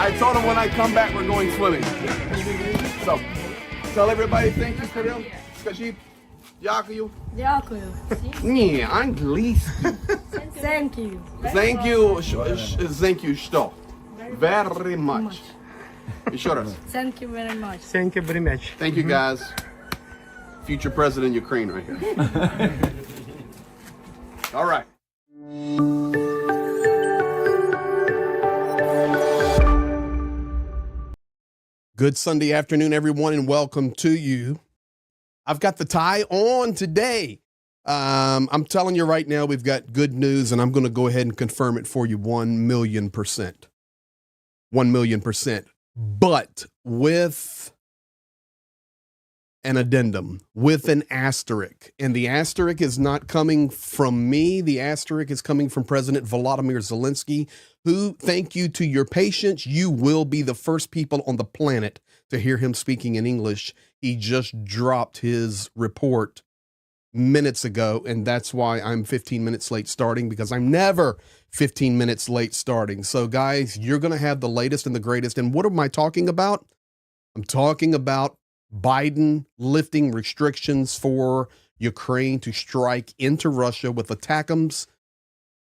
I told him when I come back, we're going swimming. So, tell everybody thank you for them. Скажи, дякую. Дякую. Не, английский. Thank you. Thank you, thank you, что? Very much. Еще раз. Thank you very much. Thank you very much. Thank you, guys. Future president of Ukraine right here. All right. Good Sunday afternoon, everyone, and welcome to you. I've got the tie on today. I'm telling you right now, we've got good news, and I'm going to go ahead and confirm it for you 1,000,000%. 1,000,000%. But with an addendum, with an asterisk. And the asterisk is not coming from me. The asterisk is coming from President Volodymyr Zelenskyy, who, thank you to your patience, you will be the first people on the planet to hear him speaking in English. He just dropped his report minutes ago, and that's why I'm 15 minutes late starting, because I'm never 15 minutes late starting. So guys, you're going to have the latest and the greatest. And what am I talking about? I'm talking about Biden lifting restrictions for Ukraine to strike into Russia with ATACMS.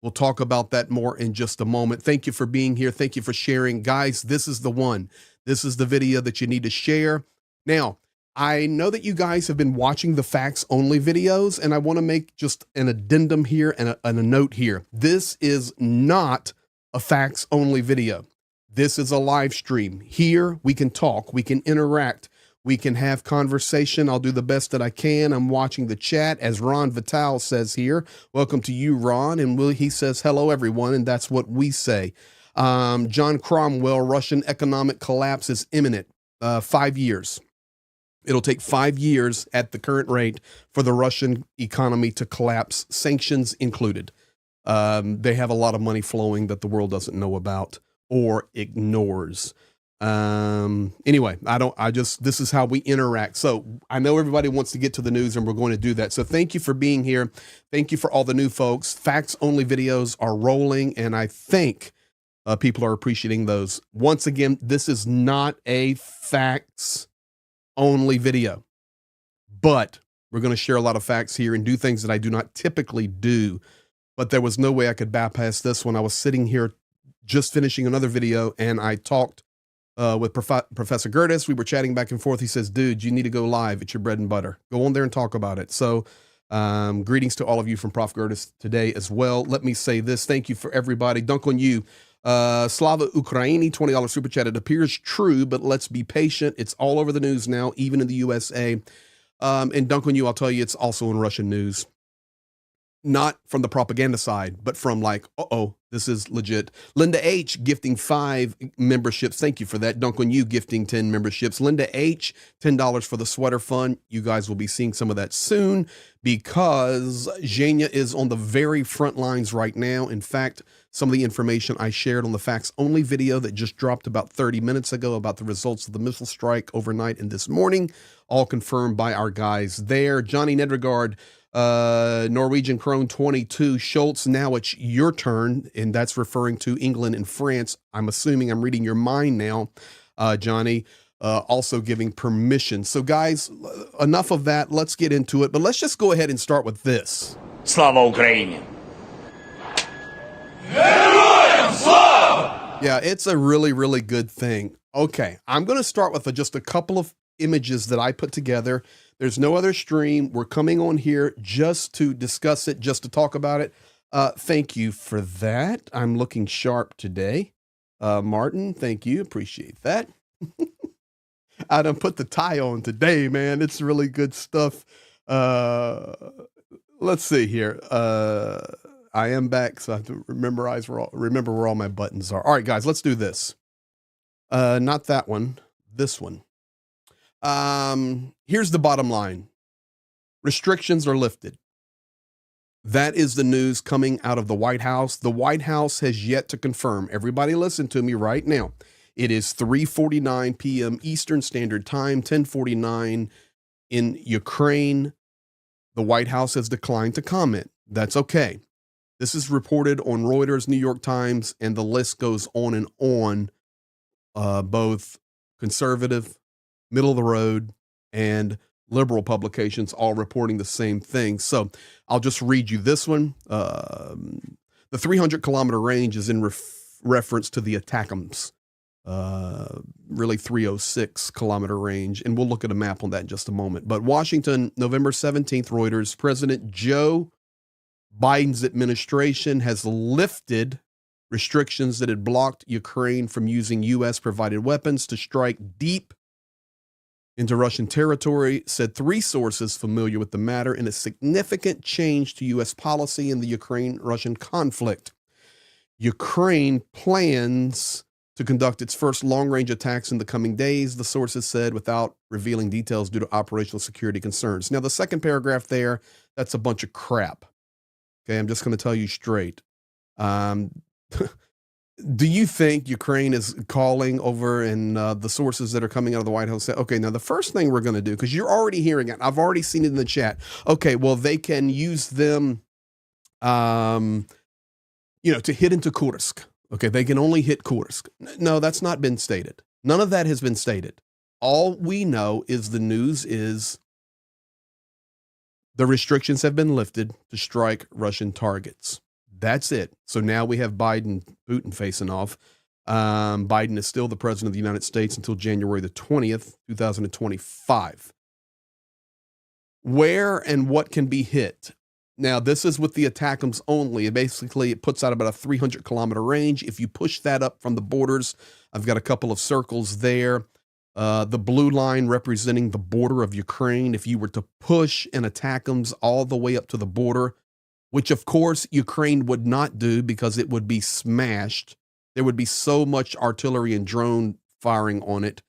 We'll talk about that more in just a moment. Thank you for being here. Thank you for sharing. Guys, this is the one. This is the video that you need to share. Now, I know that you guys have been watching the facts only videos, and I want to make just an addendum here and a note here. This is not a facts only video. This is a live stream. Here we can talk, we can interact, we can have conversation. I'll do the best that I can. I'm watching the chat, as Ron Vital says here. Welcome to you, Ron. And he says, hello, everyone. And that's what we say. John Cromwell, Russian economic collapse is imminent. 5 years. It'll take 5 years at the current rate for the Russian economy to collapse, sanctions included. They have a lot of money flowing that the world doesn't know about or ignores. Anyway, this is how we interact. So I know everybody wants to get to the news, and we're going to do that. So thank you for being here. Thank you for all the new folks. Facts only videos are rolling, and I think people are appreciating those. Once again, this is not a facts only video, but we're going to share a lot of facts here and do things that I do not typically do. But there was no way I could bypass this one. I was sitting here just finishing another video, and I talked with Professor Gertis. We were chatting back and forth. He says, dude, you need to go live. It's your bread and butter. Go on there and talk about it. So greetings to all of you from Prof. Gertis today as well. Let me say this. Thank you for everybody. Dunk on you. Slava Ukraini, $20 super chat. It appears true, but let's be patient. It's all over the news now, even in the USA. And dunk on you, I'll tell you, it's also in Russian news. Not from the propaganda side, but from like, this is legit. Linda H gifting 5 memberships. Thank you for that. Dunk on you gifting 10 memberships. Linda H, $10 for the sweater fund. You guys will be seeing some of that soon because Zhenya is on the very front lines right now. In fact, some of the information I shared on the facts only video that just dropped about 30 minutes ago about the results of the missile strike overnight and this morning, all confirmed by our guys there. Johnny Nedregard, Norwegian Krone 22, Schultz, now it's your turn, and that's referring to England and France. I'm assuming I'm reading your mind now, Johnny, also giving permission. So guys, enough of that. Let's get into it, but let's just go ahead and start with this. Slava Ukraini. Yeah, it's a really, really good thing. Okay, I'm going to start with just a couple of images that I put together. There's no other stream. We're coming on here just to discuss it, just to talk about it. Thank you for that. I'm looking sharp today. Martin, thank you. Appreciate that. I done put the tie on today, man. It's really good stuff. Let's see here. I am back, so I have to remember where all my buttons are. All right, guys, let's do this. Not that one, this one. Here's the bottom line. Restrictions are lifted. That is the news coming out of the White House. The White House has yet to confirm. Everybody listen to me right now. It is 3:49 p.m. Eastern Standard Time, 10:49 in Ukraine. The White House has declined to comment. That's okay. This is reported on Reuters, New York Times, and the list goes on and on both conservative, middle of the road, and liberal publications all reporting the same thing. So I'll just read you this one. The 300-kilometer range is in reference to the ATACMS, really 306-kilometer range. And we'll look at a map on that in just a moment. But Washington, November 17th, Reuters, President Joe Biden's administration has lifted restrictions that had blocked Ukraine from using U.S.-provided weapons to strike deep into Russian territory, said three sources familiar with the matter, in a significant change to U.S. policy in the Ukraine-Russian conflict. Ukraine plans to conduct its first long-range attacks in the coming days, the sources said, without revealing details due to operational security concerns. Now, the second paragraph there, that's a bunch of crap. Okay, I'm just going to tell you straight. Do you think Ukraine is calling over and the sources that are coming out of the White House say, okay, now the first thing we're going to do, because you're already hearing it, I've already seen it in the chat. Okay, well, they can use them, to hit into Kursk. Okay, they can only hit Kursk. No, that's not been stated. None of that has been stated. All we know is the news is the restrictions have been lifted to strike Russian targets. That's it. So now we have Putin facing off. Biden is still the president of the United States until January the 20th, 2025. Where and what can be hit? Now, this is with the ATACMS only. Basically, it puts out about a 300-kilometer range. If you push that up from the borders, I've got a couple of circles there. The blue line representing the border of Ukraine. If you were to push an ATACMS all the way up to the border, which of course Ukraine would not do because it would be smashed. There would be so much artillery and drone firing on it.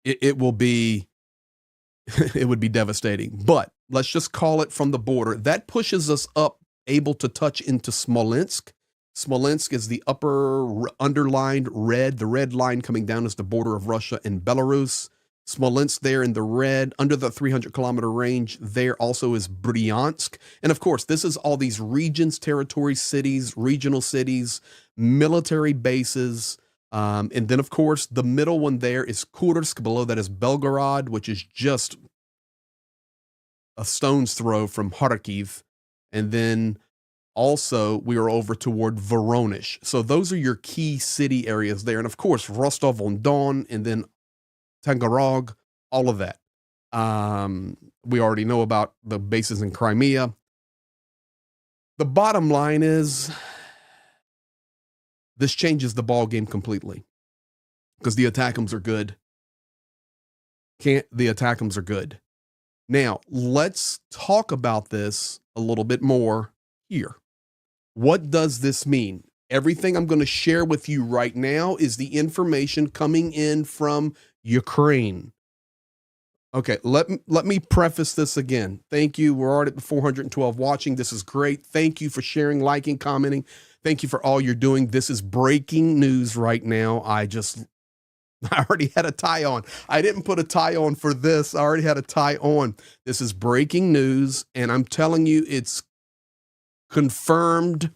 It will be, it would be devastating. But let's just call it from the border. That pushes us up, able to touch into Smolensk. Smolensk is the upper underlined red. The red line coming down is the border of Russia and Belarus. Smolensk there in the red, under the 300-kilometer range, there also is Bryansk. And of course, this is all these regions, territories, cities, regional cities, military bases. And then, of course, the middle one there is Kursk. Below that is Belgorod, which is just a stone's throw from Kharkiv. And then also we are over toward Voronezh. So those are your key city areas there. And of course, Rostov-on-Don, and then Tangarog, all of that. We already know about the bases in Crimea. The bottom line is this changes the ball game completely because the ATACMS are good. The ATACMS are good. Now, let's talk about this a little bit more here. What does this mean? Everything I'm going to share with you right now is the information coming in from Ukraine. Okay, let me preface this again. Thank you. We're already at 412 watching. This is great. Thank you for sharing, liking, commenting. Thank you for all you're doing. This is breaking news right now. I already had a tie on. I didn't put a tie on for this. I already had a tie on. This is breaking news, and I'm telling you, it's confirmed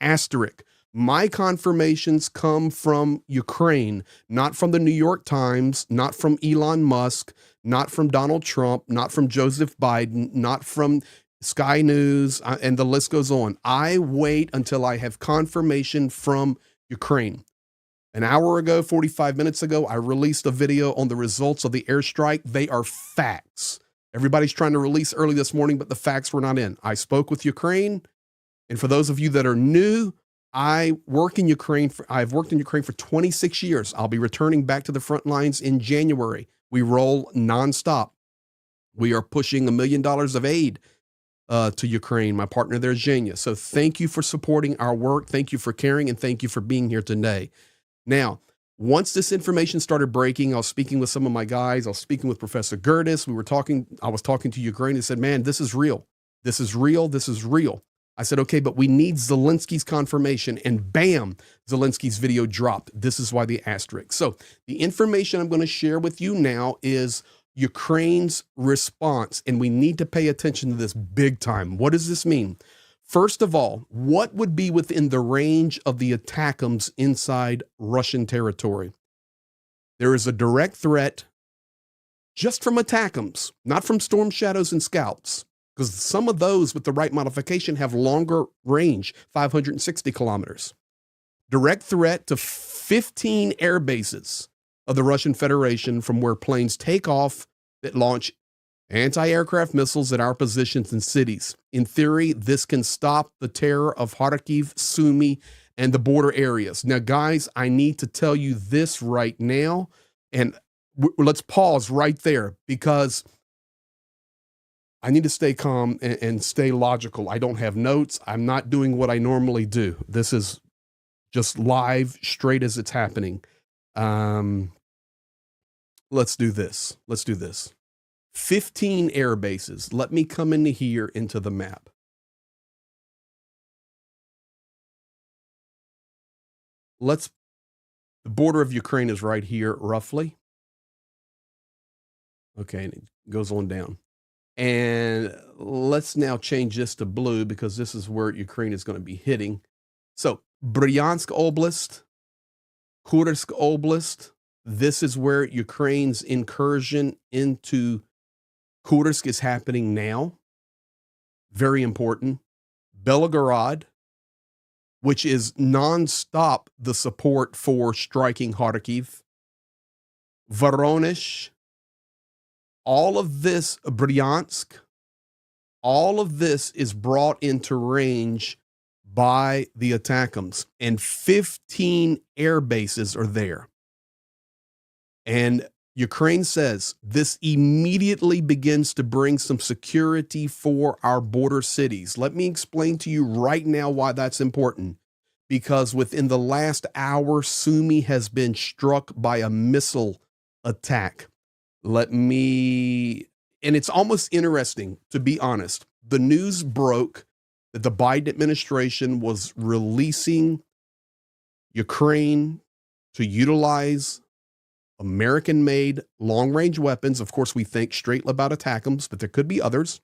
asterisk. My confirmations come from Ukraine, not from the New York Times, not from Elon Musk, not from Donald Trump, not from Joseph Biden, not from Sky News, and the list goes on. I wait until I have confirmation from Ukraine. An hour ago, 45 minutes ago, I released a video on the results of the airstrike. They are facts. Everybody's trying to release early this morning, but the facts were not in. I spoke with Ukraine, and for those of you that are new, I've worked in Ukraine for 26 years. I'll be returning back to the front lines in January. We roll nonstop. We are pushing $1 million of aid to Ukraine. My partner there is Zhenya. So thank you for supporting our work. Thank you for caring, and thank you for being here today. Now, once this information started breaking, I was speaking with some of my guys. I was speaking with Professor Gertis. I was talking to Ukraine and said, man, this is real. This is real. This is real. I said, okay, but we need Zelensky's confirmation, and bam, Zelensky's video dropped. This is why the asterisk. So the information I'm going to share with you now is Ukraine's response, and we need to pay attention to this big time. What does this mean? First of all, what would be within the range of the ATACMS inside Russian territory? There is a direct threat just from ATACMS, not from Storm Shadows and Scalps, because some of those with the right modification have longer range, 560 kilometers. Direct threat to 15 air bases of the Russian Federation from where planes take off that launch anti-aircraft missiles at our positions in cities. In theory, this can stop the terror of Kharkiv, Sumi, and the border areas. Now, guys, I need to tell you this right now, and let's pause right there because I need to stay calm and stay logical. I don't have notes. I'm not doing what I normally do. This is just live, straight as it's happening. Let's do this. 15 air bases. Let me come into here into the map. The border of Ukraine is right here, roughly. Okay, and it goes on down. And let's now change this to blue because this is where Ukraine is going to be hitting. So Bryansk Oblast, Kursk Oblast, this is where Ukraine's incursion into Kursk is happening now. Very important. Belgorod, which is nonstop the support for striking Kharkiv. Voronezh, all of this, Bryansk, all of this is brought into range by the ATACMS, and 15 air bases are there. And Ukraine says this immediately begins to bring some security for our border cities. Let me explain to you right now why that's important. Because within the last hour, Sumi has been struck by a missile attack. And it's almost interesting, to be honest. The news broke that the Biden administration was releasing Ukraine to utilize American-made long-range weapons. Of course, we think straight about ATACMS, but there could be others,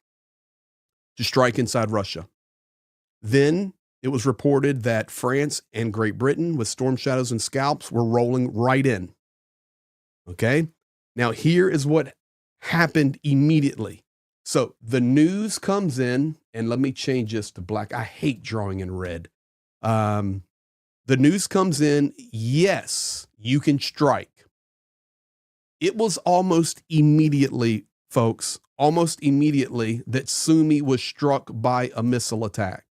to strike inside Russia. Then it was reported that France and Great Britain, with Storm Shadows and Scalps, were rolling right in. Okay? Now, here is what happened immediately. So the news comes in, and let me change this to black. I hate drawing in red. The news comes in, yes, you can strike. It was almost immediately, folks, almost immediately that Sumi was struck by a missile attack.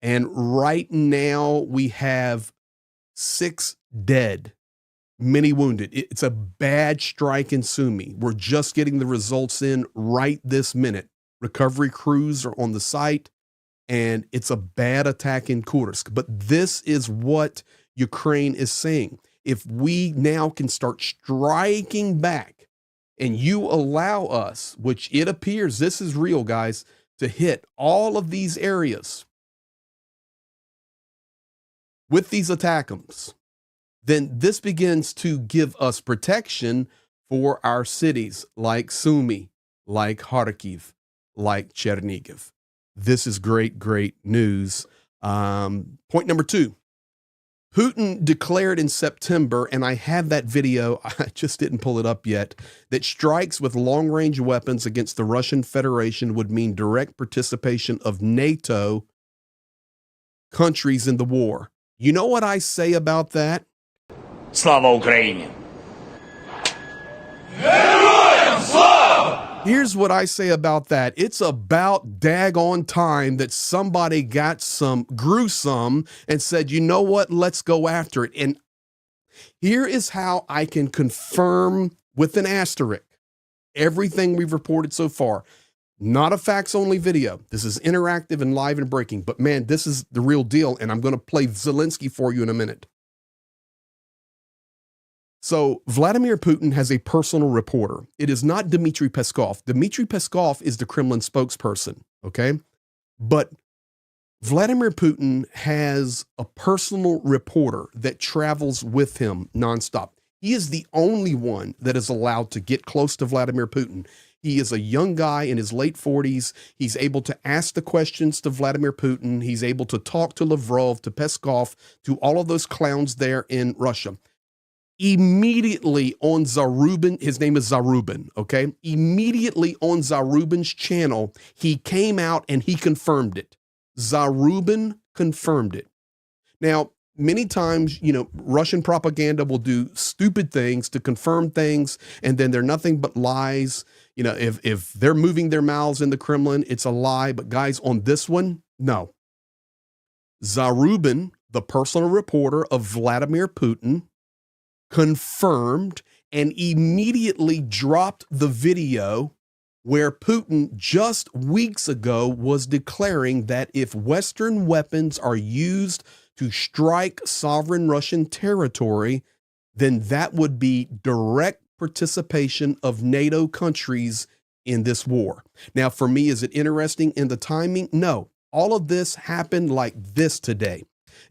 And right now we have 6 dead, many wounded. It's a bad strike in Sumi. We're just getting the results in right this minute. Recovery crews are on the site, and it's a bad attack in Kursk. But this is what Ukraine is saying. If we now can start striking back and you allow us, which it appears this is real, guys, to hit all of these areas with these ATACMS, then this begins to give us protection for our cities like Sumi, like Kharkiv, like Chernihiv. This is great, great news. Point number 2. Putin declared in September, and I have that video, I just didn't pull it up yet, that strikes with long-range weapons against the Russian Federation would mean direct participation of NATO countries in the war. You know what I say about that? Slava Ukraini! Here's what I say about that. It's about daggone time that somebody grew some and said, you know what, let's go after it. And here is how I can confirm with an asterisk everything we've reported so far. Not a facts only video. This is interactive and live and breaking, but man, this is the real deal. And I'm going to play Zelenskyy for you in a minute. So Vladimir Putin has a personal reporter. It is not Dmitry Peskov. Dmitry Peskov is the Kremlin spokesperson, okay? But Vladimir Putin has a personal reporter that travels with him nonstop. He is the only one that is allowed to get close to Vladimir Putin. He is a young guy in his late 40s. He's able to ask the questions to Vladimir Putin. He's able to talk to Lavrov, to Peskov, to all of those clowns there in Russia. Immediately on Zarubin, his name is Zarubin, okay? Immediately on Zarubin's channel, he came out and he confirmed it. Zarubin confirmed it. Now, many times, Russian propaganda will do stupid things to confirm things, and then they're nothing but lies. If they're moving their mouths in the Kremlin, it's a lie. But guys, on this one, no. Zarubin, the personal reporter of Vladimir Putin, confirmed and immediately dropped the video where Putin just weeks ago was declaring that if Western weapons are used to strike sovereign Russian territory, then that would be direct participation of NATO countries in this war. Now, for me, is it interesting in the timing? No. All of this happened like this today.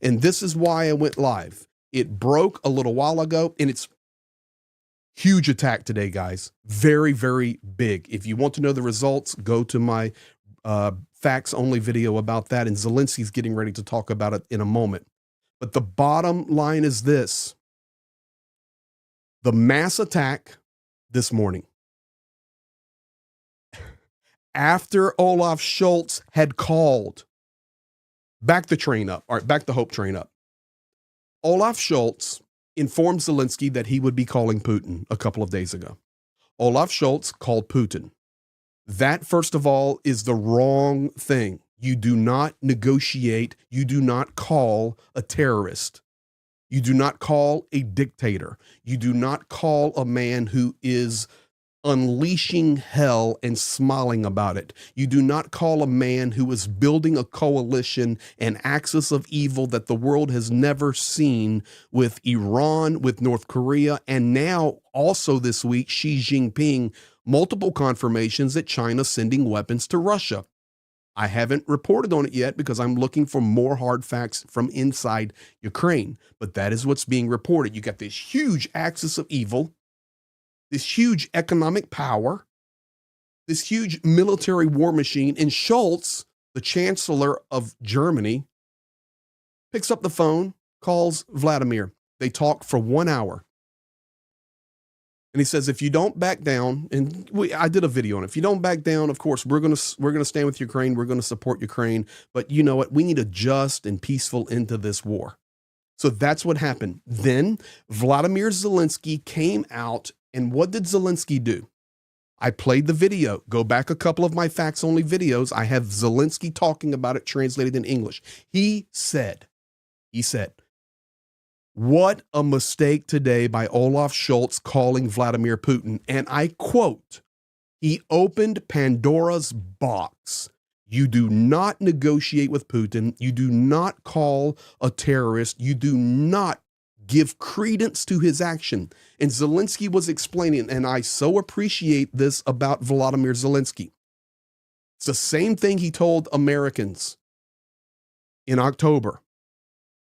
And this is why I went live. It broke a little while ago, and it's huge attack today, guys. Very, very big. If you want to know the results, go to my facts only video about that. And Zelensky's getting ready to talk about it in a moment. But the bottom line is this. The mass attack this morning, after Olaf Scholz had called, back the train up, all right, back the hope train up. Olaf Scholz informed Zelenskyy that he would be calling Putin a couple of days ago. Olaf Scholz called Putin. That, first of all, is the wrong thing. You do not negotiate. You do not call a terrorist. You do not call a dictator. You do not call a man who is unleashing hell and smiling about it. You do not call a man who is building a coalition, an axis of evil that the world has never seen, with Iran, with North Korea, and now also this week, Xi Jinping, multiple confirmations that China's sending weapons to Russia. I haven't reported on it yet because I'm looking for more hard facts from inside Ukraine, but that is what's being reported. You got this huge axis of evil, this huge economic power, this huge military war machine, and Scholz, the chancellor of Germany, picks up the phone, calls Vladimir. They talk for 1 hour. And he says, if you don't back down, and I did a video on it. If you don't back down, of course, we're going to stand with Ukraine. We're going to support Ukraine. But you know what? We need a just and peaceful end to this war. So that's what happened. Then Vladimir Zelenskyy came out, and what did Zelenskyy do? I played the video. Go back a couple of my facts only videos. I have Zelenskyy talking about it translated in English. He said, what a mistake today by Olaf Scholz calling Vladimir Putin. And I quote, he opened Pandora's box. You do not negotiate with Putin. You do not call a terrorist. You do not give credence to his action. And Zelenskyy was explaining, and I so appreciate this about Vladimir Zelenskyy. It's the same thing he told Americans in October.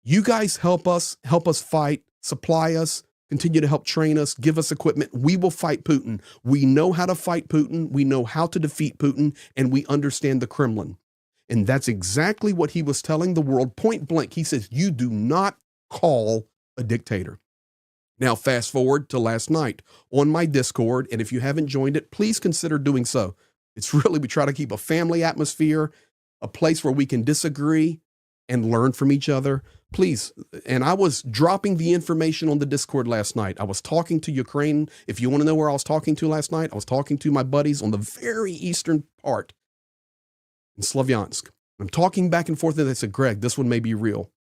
You guys help us fight, supply us, continue to help train us, give us equipment. We will fight Putin. We know how to fight Putin. We know how to defeat Putin, and we understand the Kremlin. And that's exactly what he was telling the world point blank. He says, you do not call a dictator. Now, fast forward to last night on my Discord. And if you haven't joined it, please consider doing so. It's really, we try to keep a family atmosphere, a place where we can disagree and learn from each other. Please. And I was dropping the information on the Discord last night. I was talking to Ukraine. If you want to know where I was talking to last night, I was talking to my buddies on the very eastern part in Slavyansk. I'm talking back and forth, and they said, Greg, this one may be real.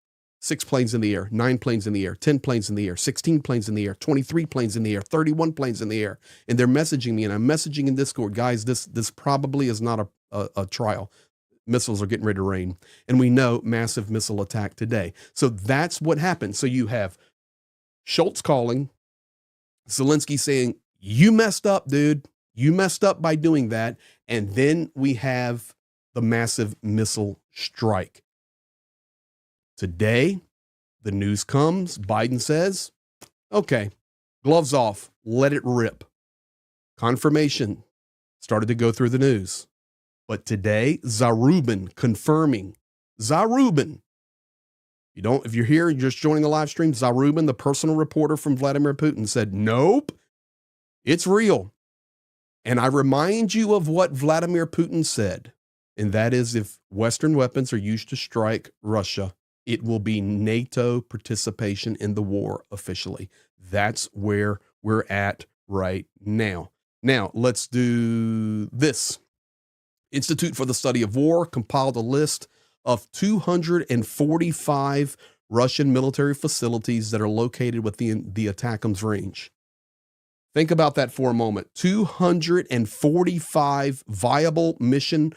6 planes in the air, 9 planes in the air, 10 planes in the air, 16 planes in the air, 23 planes in the air, 31 planes in the air. And they're messaging me, and I'm messaging in Discord, guys, this probably is not a trial. Missiles are getting ready to rain. And we know massive missile attack today. So that's what happened. So you have Scholz calling, Zelenskyy saying, you messed up, dude. You messed up by doing that. And then we have the massive missile strike. Today, the news comes. Biden says, okay, gloves off, let it rip. Confirmation. started to go through the news. But today, Zarubin confirming. Zarubin. If you're here, you're just joining the live stream, Zarubin, the personal reporter from Vladimir Putin, said, nope, it's real. And I remind you of what Vladimir Putin said, and that is if Western weapons are used to strike Russia, it will be NATO participation in the war officially. That's where we're at right now. Now, let's do this. Institute for the Study of War compiled a list of 245 Russian military facilities that are located within the ATACMS range. Think about that for a moment. 245 viable mission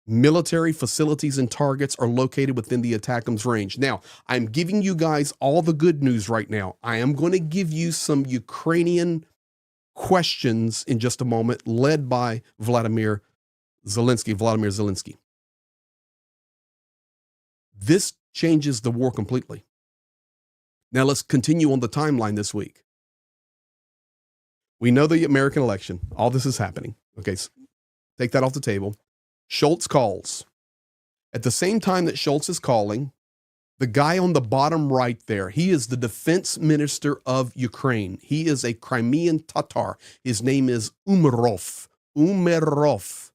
military facilities and targets are located within the ATACMS range. Now, I'm giving you guys all the good news right now. I am going to give you some Ukrainian questions in just a moment, led by Vladimir Zelenskyy. This changes the war completely. Now let's continue on the timeline this week. We know the American election. All this is happening. Okay, so take that off the table. Schultz calls. At the same time that Schultz is calling, the guy on the bottom right there, he is the defense minister of Ukraine. He is a Crimean Tatar. His name is Umerov. Umerov.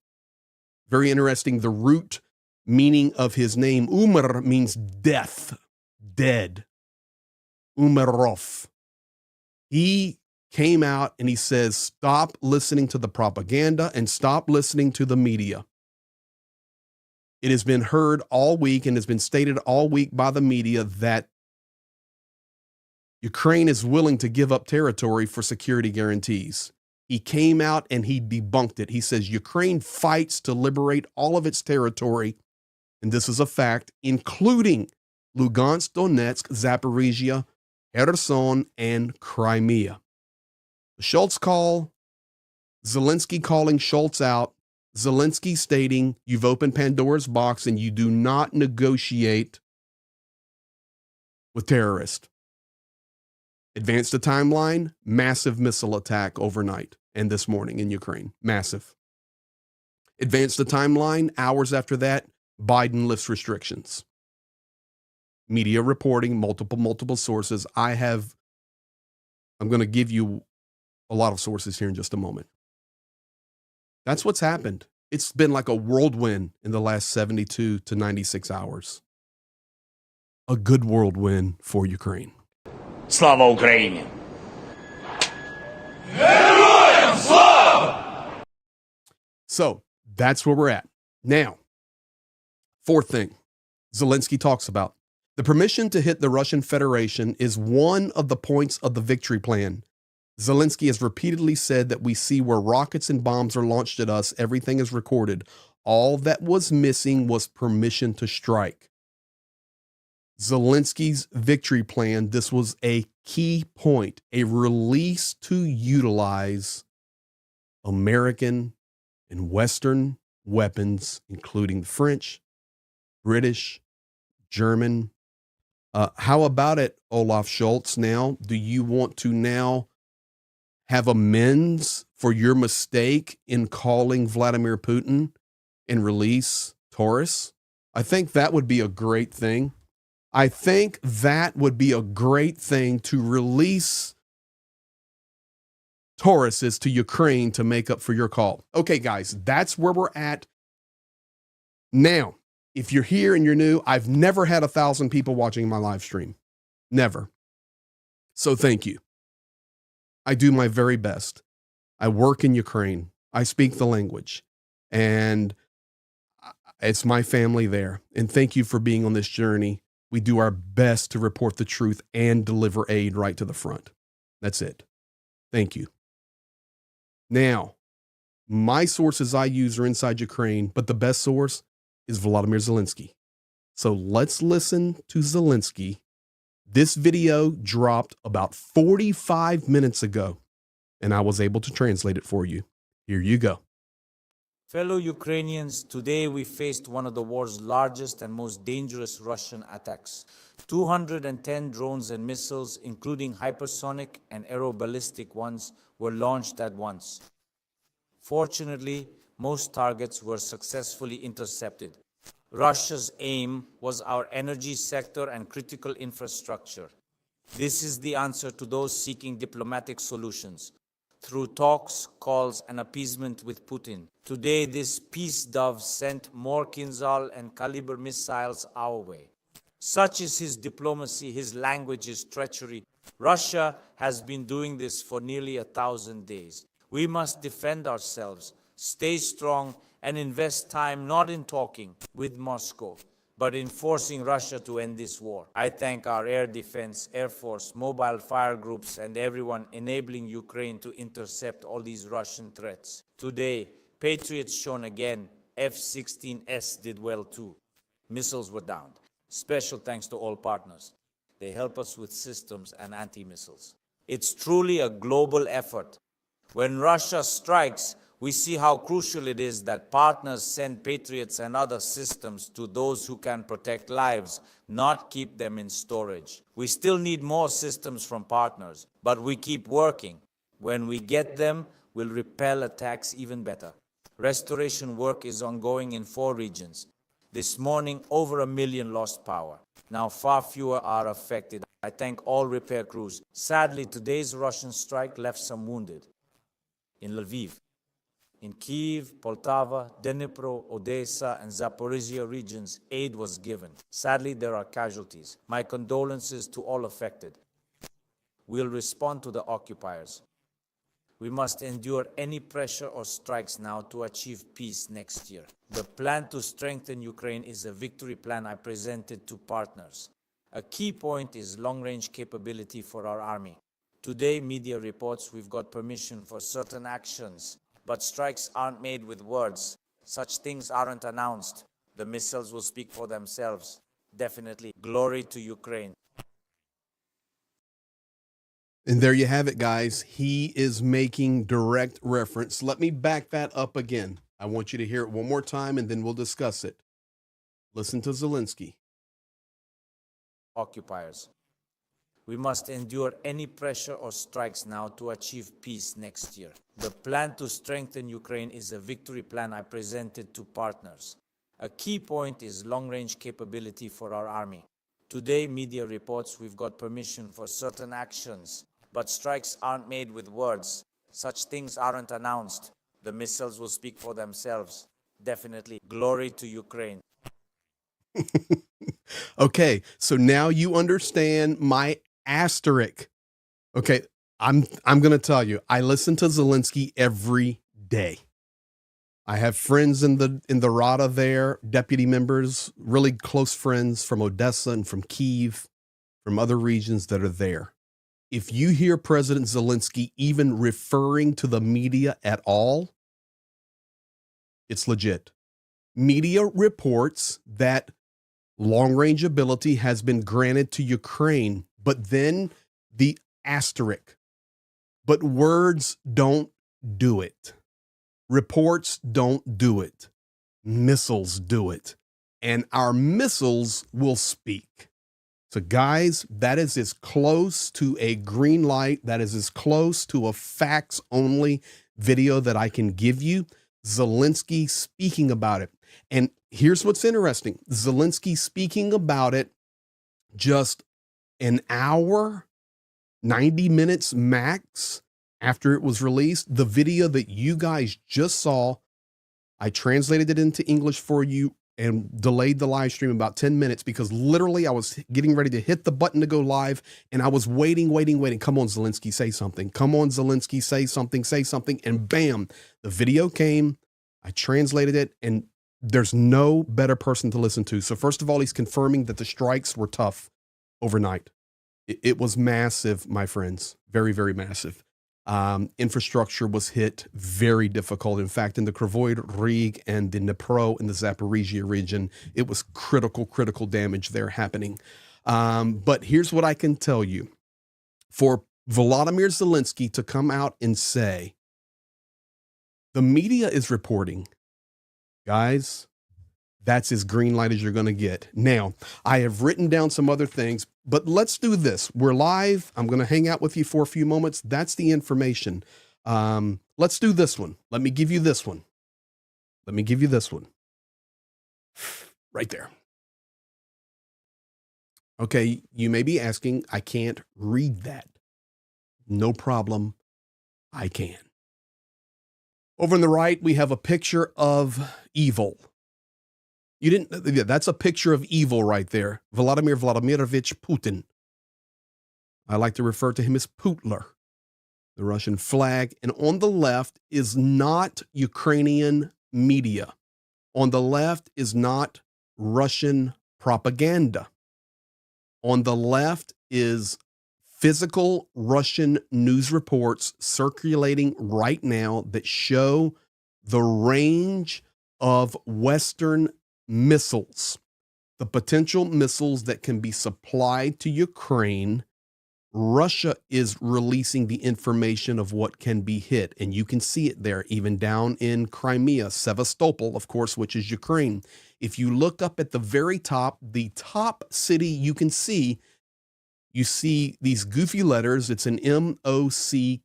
Very interesting. The root meaning of his name, Umar, means death, dead. Umerov. He came out and he says, stop listening to the propaganda and stop listening to the media. It has been heard all week and has been stated all week by the media that Ukraine is willing to give up territory for security guarantees. He came out and he debunked it. He says Ukraine fights to liberate all of its territory, and this is a fact, including Lugansk, Donetsk, Zaporizhia, Kherson, and Crimea. The Schultz call, Zelenskyy calling Schultz out, Zelenskyy stating you've opened Pandora's box and you do not negotiate with terrorists. Advance the timeline, massive missile attack overnight and this morning in Ukraine. Massive. Advance the timeline, hours after that, Biden lifts restrictions. Media reporting, multiple sources. I'm going to give you a lot of sources here in just a moment. That's what's happened. It's been like a whirlwind in the last 72 to 96 hours. A good whirlwind for Ukraine. Слава Україні! So that's where we're at. Now, fourth thing Zelenskyy talks about. The permission to hit the Russian Federation is one of the points of the victory plan. Zelenskyy has repeatedly said that we see where rockets and bombs are launched at us. Everything is recorded. All that was missing was permission to strike. Zelenskyy's victory plan, this was a key point, a release to utilize American and Western weapons, including the French, British, German. How about it, Olaf Scholz? Now, do you want to now have amends for your mistake in calling Vladimir Putin and release Taurus? I think that would be a great thing. I think that would be a great thing to release Tauruses to Ukraine to make up for your call. Okay, guys, that's where we're at. Now, if you're here and you're new, I've never had 1,000 people watching my live stream. Never. So thank you. I do my very best. I work in Ukraine. I speak the language. And it's my family there. And thank you for being on this journey. We do our best to report the truth and deliver aid right to the front. That's it. Thank you. Now, my sources I use are inside Ukraine, but the best source is Volodymyr Zelenskyy. So let's listen to Zelenskyy. This video dropped about 45 minutes ago, and I was able to translate it for you. Here you go. Fellow Ukrainians, today we faced one of the war's largest and most dangerous Russian attacks. 210 drones and missiles, including hypersonic and aeroballistic ones, were launched at once. Fortunately, most targets were successfully intercepted. Russia's aim was our energy sector and critical infrastructure. This is the answer to those seeking diplomatic solutions, through talks, calls, and appeasement with Putin. Today, this peace dove sent more Kinzhal and Caliber missiles our way. Such is his diplomacy, his language, his treachery. Russia has been doing this for nearly 1,000 days. We must defend ourselves, stay strong, and invest time not in talking with Moscow, but in forcing Russia to end this war. I thank our air defense, air force, mobile fire groups, and everyone enabling Ukraine to intercept all these Russian threats. Today, Patriots shone again. F-16S did well too. Missiles were downed. Special thanks to all partners. They help us with systems and anti-missiles. It's truly a global effort. When Russia strikes, we see how crucial it is that partners send Patriots and other systems to those who can protect lives, not keep them in storage. We still need more systems from partners, but we keep working. When we get them, we'll repel attacks even better. Restoration work is ongoing in 4 regions. This morning, over 1 million lost power. Now far fewer are affected. I thank all repair crews. Sadly, today's Russian strike left some wounded. In Lviv, in Kyiv, Poltava, Dnipro, Odessa, and Zaporizhia regions, aid was given. Sadly, there are casualties. My condolences to all affected. We'll respond to the occupiers. We must endure any pressure or strikes now to achieve peace next year. The plan to strengthen Ukraine is a victory plan I presented to partners. A key point is long-range capability for our army. Today, media reports we've got permission for certain actions, but strikes aren't made with words. Such things aren't announced. The missiles will speak for themselves. Definitely, glory to Ukraine. And there you have it, guys. He is making direct reference. Let me back that up again. I want you to hear it one more time, and then we'll discuss it. Listen to Zelenskyy. Occupiers. We must endure any pressure or strikes now to achieve peace next year. The plan to strengthen Ukraine is a victory plan I presented to partners. A key point is long-range capability for our army. Today, media reports we've got permission for certain actions, but strikes aren't made with words. Such things aren't announced. The missiles will speak for themselves. Definitely, glory to Ukraine. Okay, so now you understand my asterisk. Okay, I'm going to tell you, I listen to Zelenskyy every day. I have friends in the Rada there, deputy members, really close friends from Odessa and from Kyiv, from other regions that are there. If you hear President Zelenskyy even referring to the media at all, it's legit. Media reports that long-range ability has been granted to Ukraine, but then the asterisk. But words don't do it. Reports don't do it. Missiles do it. And our missiles will speak. So guys, that is as close to a green light. That is as close to a facts-only video that I can give you. Zelenskyy speaking about it. And here's what's interesting. Zelenskyy speaking about it just an hour, 90 minutes max after it was released. The video that you guys just saw, I translated it into English for you and delayed the live stream about 10 minutes because literally I was getting ready to hit the button to go live and I was waiting. Come on, Zelenskyy, say something. Come on, Zelenskyy, say something. And bam, the video came. I translated it and there's no better person to listen to. So first of all, he's confirming that the strikes were tough overnight. It was massive, my friends. Very, very massive. Infrastructure was hit very difficult. In fact, in the Kryvyi Rih and the Dnipro and the Zaporizhia region, it was critical damage there happening. But here's what I can tell you. For Volodymyr Zelenskyy to come out and say, the media is reporting, guys, that's as green light as you're going to get. Now, I have written down some other things, but let's do this. We're live. I'm going to hang out with you for a few moments. That's the information. Let let's do this one. Let me give you this one. Let me give you this one. Right there. Okay, you may be asking, I can't read that. No problem, I can. Over on the right, we have a picture of evil. That's a picture of evil right there. Vladimir Vladimirovich Putin. I like to refer to him as Putler, the Russian flag. And on the left is not Ukrainian media. On the left is not Russian propaganda. On the left is physical Russian news reports circulating right now that show the range of Western missiles, the potential missiles that can be supplied to Ukraine. Russia is releasing the information of what can be hit, and you can see it there, even down in Crimea, Sevastopol, of course, which is Ukraine. If you look up at the very top, the top city you can see, you see these goofy letters. It's an M-O-C-K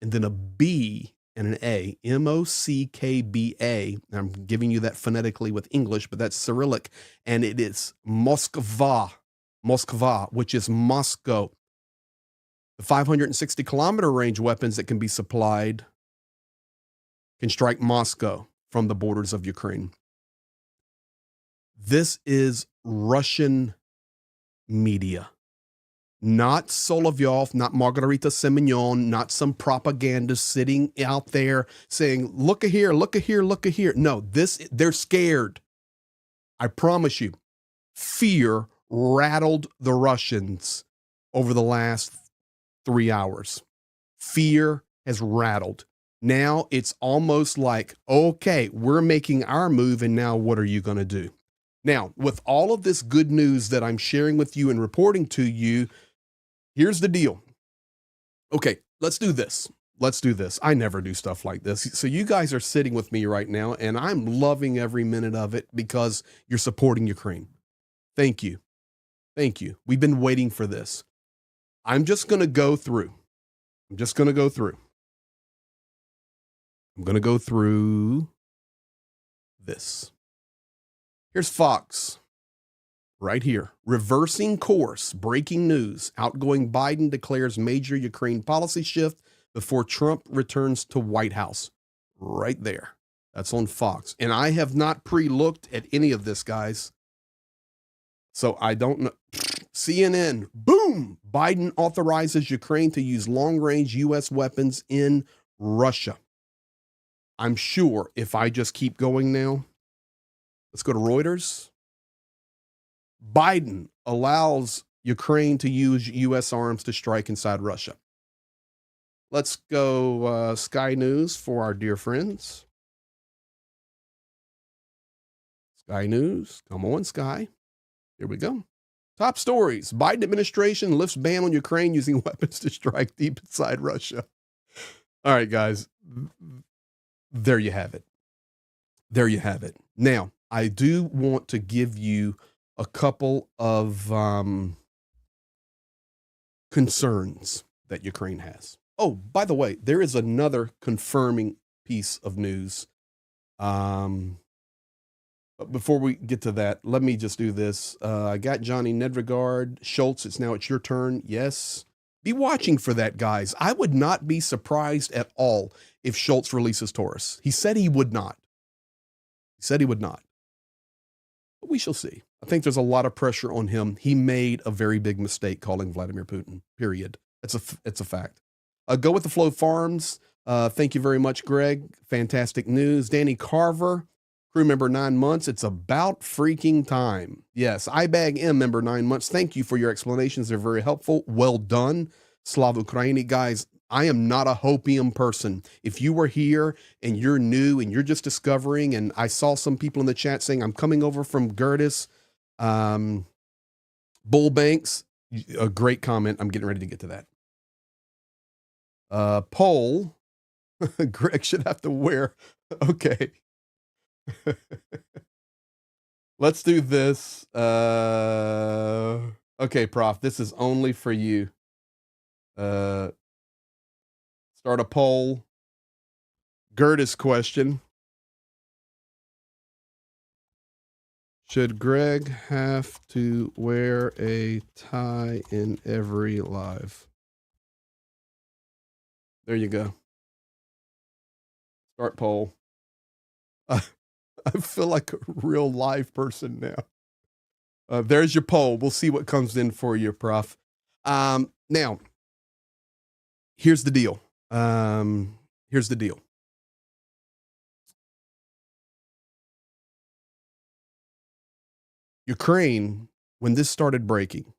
and then a B and an A, M-O-C-K-B-A. I'm giving you that phonetically with English, but that's Cyrillic, and it is Moskva, which is Moscow. The 560-kilometer range weapons that can be supplied can strike Moscow from the borders of Ukraine. This is Russian media. Not Solovyov, not Margarita Semyon, not some propaganda sitting out there saying, look at here, look at here, look at here. No, they're scared. I promise you, fear rattled the Russians over the last 3 hours. Fear has rattled. Now it's almost like, okay, we're making our move, and now what are you going to do? Now, with all of this good news that I'm sharing with you and reporting to you, here's the deal. Okay, let's do this. Let's do this. I never do stuff like this. So you guys are sitting with me right now, and I'm loving every minute of it because you're supporting Ukraine. Thank you. Thank you. We've been waiting for this. I'm just going to go through. I'm going to go through this. Here's Fox right here. Reversing course, breaking news. Outgoing Biden declares major Ukraine policy shift before Trump returns to White House. Right there. That's on Fox. And I have not pre-looked at any of this, guys. So I don't know. CNN, boom! Biden authorizes Ukraine to use long-range U.S. weapons in Russia. I'm sure if I just keep going now, let's go to Reuters. Biden allows Ukraine to use U.S. arms to strike inside Russia. Let's go Sky News for our dear friends. Sky News. Come on, Sky. Here we go. Top stories. Biden administration lifts ban on Ukraine using weapons to strike deep inside Russia. All right, guys. There you have it. There you have it. Now, I do want to give you a couple of concerns that Ukraine has. Oh, by the way, there is another confirming piece of news. But before we get to that, let me just do this. I got Johnny Nedregard. Schultz, it's your turn. Yes. Be watching for that, guys. I would not be surprised at all if Schultz releases Taurus. He said he would not. But we shall see. I think there's a lot of pressure on him. He made a very big mistake calling Vladimir Putin, period. It's a fact. Go with the Flow Farms. Thank you very much, Greg. Fantastic news. Danny Carver, crew member 9 months. It's about freaking time. Yes, IBAG M member 9 months. Thank you for your explanations. They're very helpful. Well done. Slav Ukraini. Guys, I am not a hopium person. If you were here and you're new and you're just discovering, and I saw some people in the chat saying, I'm coming over from Gertis, Bull Banks, a great comment. I'm getting ready to get to that. Poll, Greg should have to wear, okay. Let's do this. Okay, Prof, this is only for you. Start a poll. Gertis question. Should Greg have to wear a tie in every live? There you go. Start poll. I feel like a real live person now. There's your poll. We'll see what comes in for you, Prof. Now, here's the deal. Here's the deal. Ukraine, when this started breaking,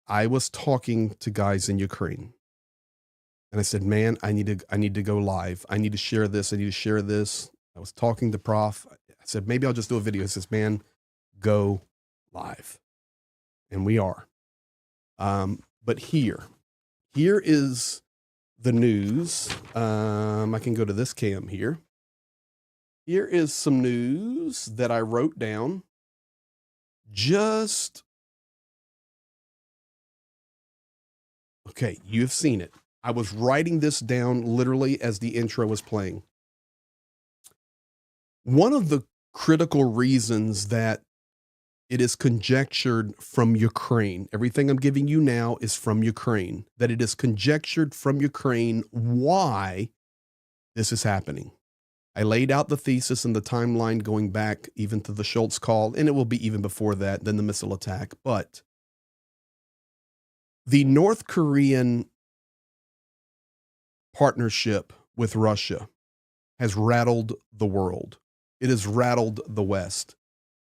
I was talking to guys in Ukraine. And I said, man, I need to go live. I need to share this. I need to share this. I was talking to Prof. I said, maybe I'll just do a video. He says, man, go live. And we are. But here is the news. I can go to this cam here. Here is some news that I wrote down. Okay, you've seen it. I was writing this down literally as the intro was playing. One of the critical reasons that it is conjectured from Ukraine, everything I'm giving you now is from Ukraine, that it is conjectured from Ukraine why this is happening. I laid out the thesis and the timeline going back even to the Schultz call, and it will be even before that, then the missile attack. But the North Korean partnership with Russia has rattled the world. It has rattled the West.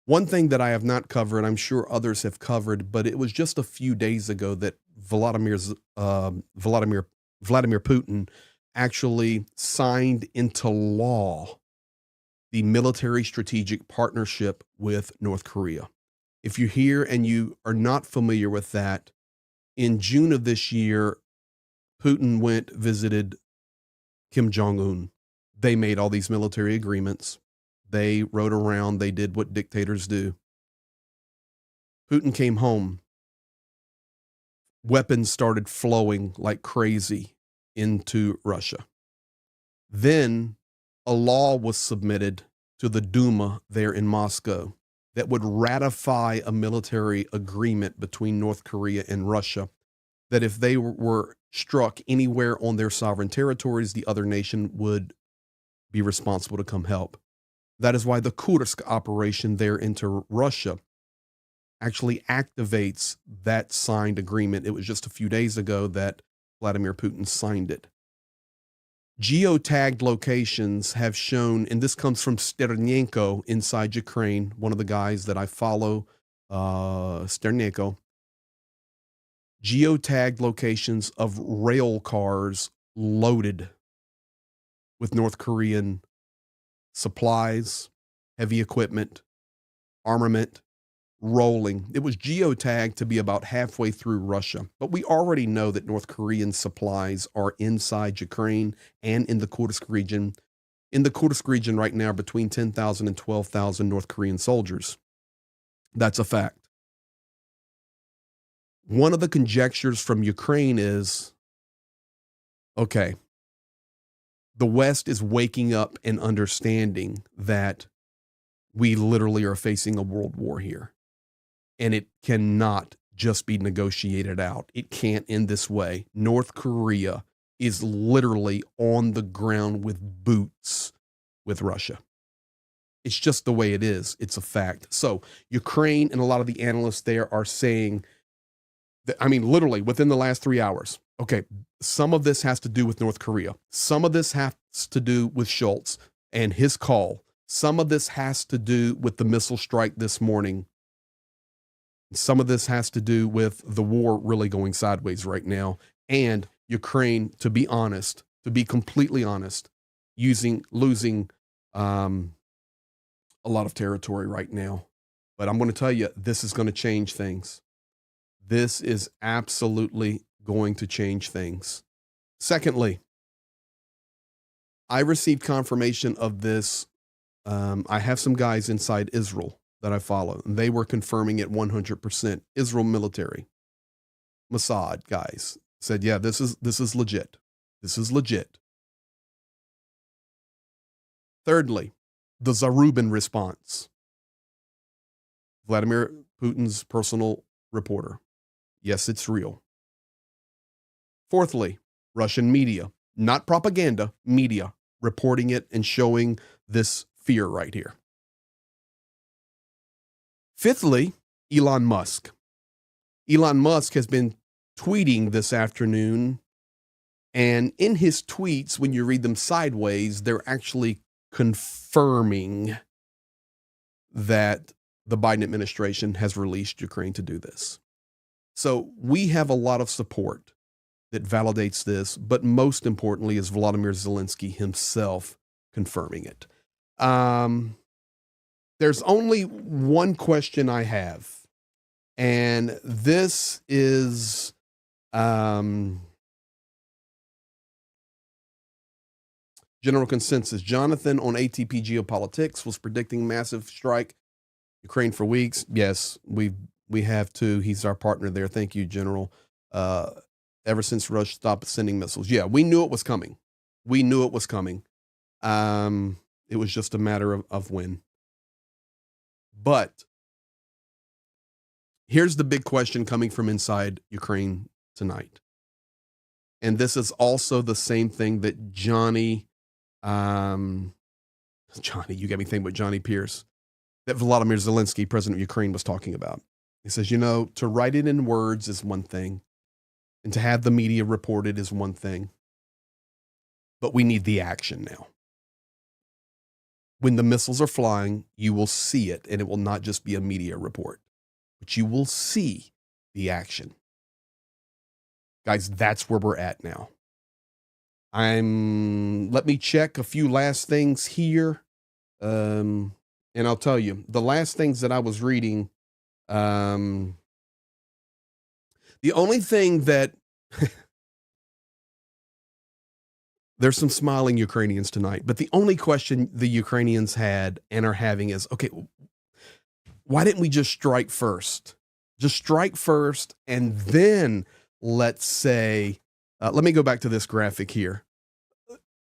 One thing that I have not covered, I'm sure others have covered, but it was just a few days ago that Vladimir Putin actually signed into law the military strategic partnership with North Korea. If you're here and you are not familiar with that, in June of this year, Putin visited Kim Jong-un. They made all these military agreements. They rode around. They did what dictators do. Putin came home. Weapons started flowing like crazy into Russia. Then a law was submitted to the Duma there in Moscow that would ratify a military agreement between North Korea and Russia, that if they were struck anywhere on their sovereign territories, the other nation would be responsible to come help. That is why the Kursk operation there into Russia actually activates that signed agreement. It was just a few days ago that Vladimir Putin signed it. Geotagged locations have shown, and this comes from Sternenko inside Ukraine, one of the guys that I follow, Sternenko. Geotagged locations of rail cars loaded with North Korean supplies, heavy equipment, armament, rolling. It was geotagged to be about halfway through Russia. But we already know that North Korean supplies are inside Ukraine and in the Kursk region. In the Kursk region right now, between 10,000 and 12,000 North Korean soldiers. That's a fact. One of the conjectures from Ukraine is, okay, the West is waking up and understanding that we literally are facing a world war here. And it cannot just be negotiated out. It can't end this way. North Korea is literally on the ground with boots with Russia. It's just the way it is. It's a fact. So Ukraine and a lot of the analysts there are saying that, I mean, literally within the last 3 hours, okay, some of this has to do with North Korea. Some of this has to do with Schultz and his call. Some of this has to do with the missile strike this morning. Some of this has to do with the war really going sideways right now. And Ukraine, to be honest, to be completely honest, losing a lot of territory right now. But I'm going to tell you, this is going to change things. This is absolutely going to change things. Secondly, I received confirmation of this. I have some guys inside Israel that I follow, and they were confirming it 100%. Israel military, Mossad guys said, yeah, this is legit. This is legit. Thirdly, the Zarubin response. Vladimir Putin's personal reporter. Yes, it's real. Fourthly, Russian media, not propaganda, media, reporting it and showing this fear right here. Fifthly, Elon Musk. Elon Musk has been tweeting this afternoon, and in his tweets, when you read them sideways, they're actually confirming that the Biden administration has released Ukraine to do this. So we have a lot of support that validates this, but most importantly is Volodymyr Zelenskyy himself confirming it. There's only one question I have, and this is general consensus. Jonathan on ATP Geopolitics was predicting massive strike Ukraine for weeks. Yes, we have too. He's our partner there. Thank you, General. Ever since Russia stopped sending missiles. Yeah, we knew it was coming. We knew it was coming. It was just a matter of when. But here's the big question coming from inside Ukraine tonight. And this is also the same thing that Johnny, you got me thinking about Johnny Pierce, that Volodymyr Zelenskyy, president of Ukraine, was talking about. He says, to write it in words is one thing, and to have the media report it is one thing, but we need the action now. When the missiles are flying, you will see it, and it will not just be a media report, but you will see the action. Guys, that's where we're at now. Let me check a few last things here. And I'll tell you, the last things that I was reading, the only thing that there's some smiling Ukrainians tonight, but the only question the Ukrainians had and are having is, okay, why didn't we just strike first? Just strike first, and then let's say, let me go back to this graphic here.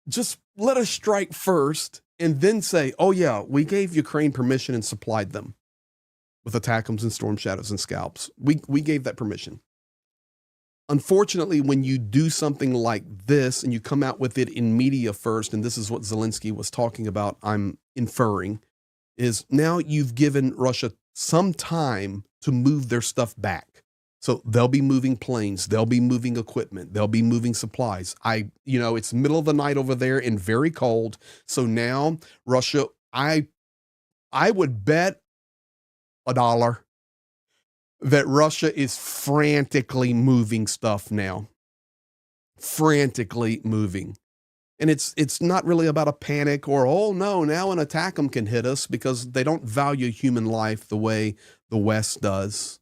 Just let us strike first and then say, oh yeah, we gave Ukraine permission and supplied them with ATACMS and Storm Shadows and Scalps. We gave that permission. Unfortunately, when you do something like this and you come out with it in media first, and this is what Zelenskyy was talking about, I'm inferring, is now you've given Russia some time to move their stuff back. So they'll be moving planes, they'll be moving equipment, they'll be moving supplies. It's middle of the night over there and very cold. So now Russia, I would bet $1 that Russia is frantically moving stuff now. Frantically moving. And it's not really about a panic or, oh no, now an ATACMS can hit us, because they don't value human life the way the West does.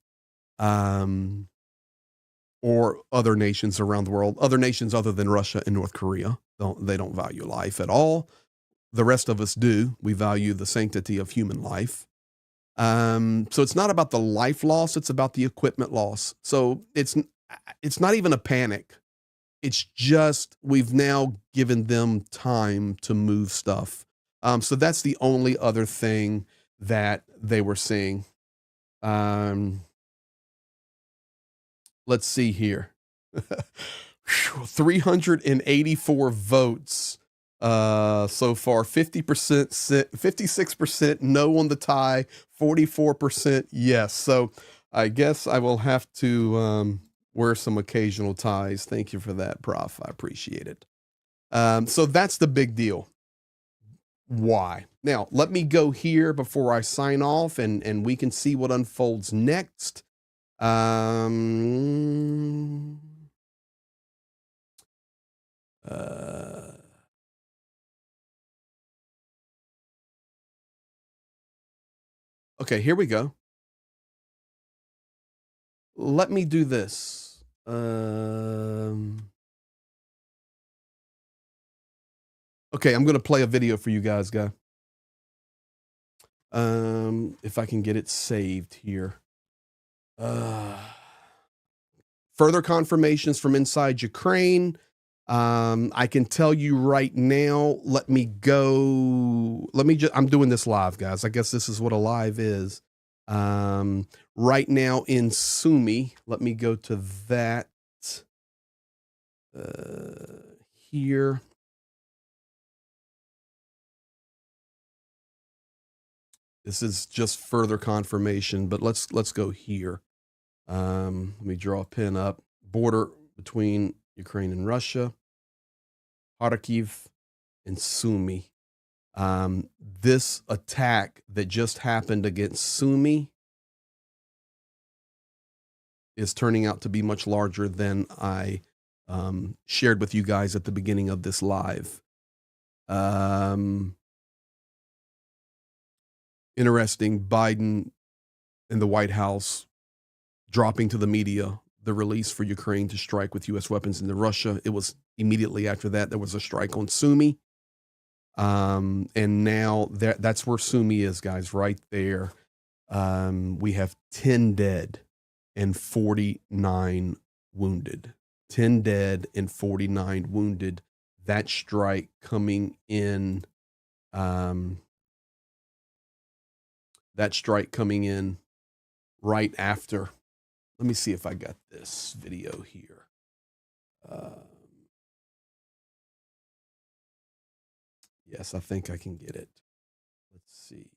Or other nations around the world, other nations other than Russia and North Korea. They don't value life at all. The rest of us do. We value the sanctity of human life. So it's not about the life loss, it's about the equipment loss. So it's not even a panic. It's just we've now given them time to move stuff. So that's the only other thing that they were saying. Let's see here. 384 votes so far. 56% no on the tie, 44% yes. So I guess I will have to wear some occasional ties. Thank you for that, Prof. I appreciate it. So that's the big deal. Why? Now, let me go here before I sign off, and we can see what unfolds next. Okay, here we go. Let me do this. Okay, I'm going to play a video for you guys, if I can get it saved here. Further confirmations from inside Ukraine. I can tell you right now, I'm doing this live, guys. I guess this is what a live is. Right now in Sumi, let me go to that here. This is just further confirmation, but let's go here. Let me draw a pin up. Border between Ukraine and Russia, Kharkiv and Sumi. This attack that just happened against Sumi is turning out to be much larger than I shared with you guys at the beginning of this live. Interesting, Biden and the White House dropping to the media the release for Ukraine to strike with U.S. weapons into Russia. It was immediately after that there was a strike on Sumi. And now that's where Sumi is, guys, right there. We have 10 dead and 49 wounded. 10 dead and 49 wounded. That strike coming in right after. Let me see if I got this video here. Yes, I think I can get it. Let's see.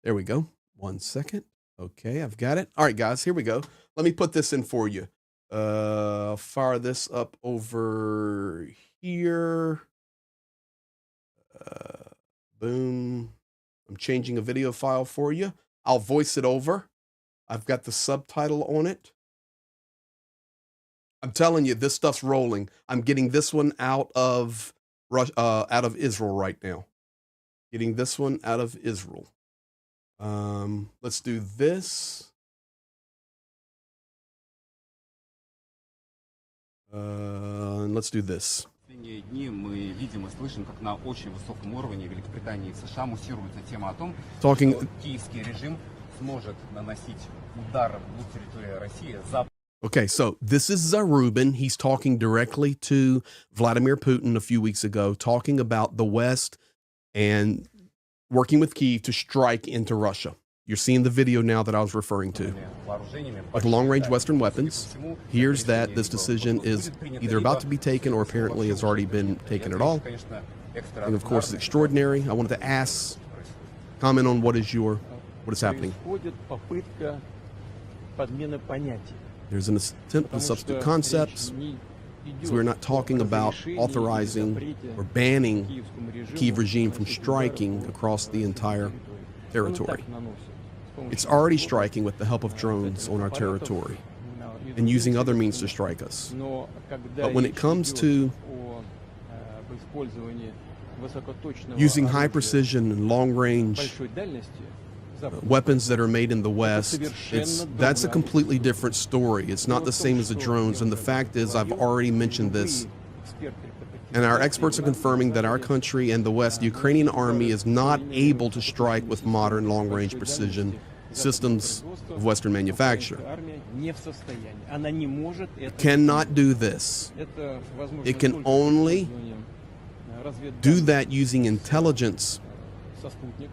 There we go. 1 second. Okay, I've got it. All right, guys, here we go. Let me put this in for you. Fire this up over here. Boom. I'm changing a video file for you. I'll voice it over. I've got the subtitle on it. I'm telling you, this stuff's rolling. I'm getting this one out of Israel right now. Getting this one out of Israel. Let's do this. And let's do this. Talking. Okay, so this is Zarubin. He's talking directly to Vladimir Putin a few weeks ago, talking about the West and working with Kyiv to strike into Russia. You're seeing the video now that I was referring to. With long-range Western weapons, here's that this decision is either about to be taken or apparently has already been taken at all. And of course, it's extraordinary. I wanted to ask, comment on what is happening. There's an attempt to substitute concepts. So we're not talking about authorizing or banning the Kyiv regime from striking across the entire territory. It's already striking with the help of drones on our territory and using other means to strike us. But when it comes to using high precision and long range weapons that are made in the West, that's a completely different story. It's not the same as the drones. And the fact is, I've already mentioned this, and our experts are confirming that our country and the West, the Ukrainian army, is not able to strike with modern long-range precision systems of Western manufacture. It cannot do this. It can only do that using intelligence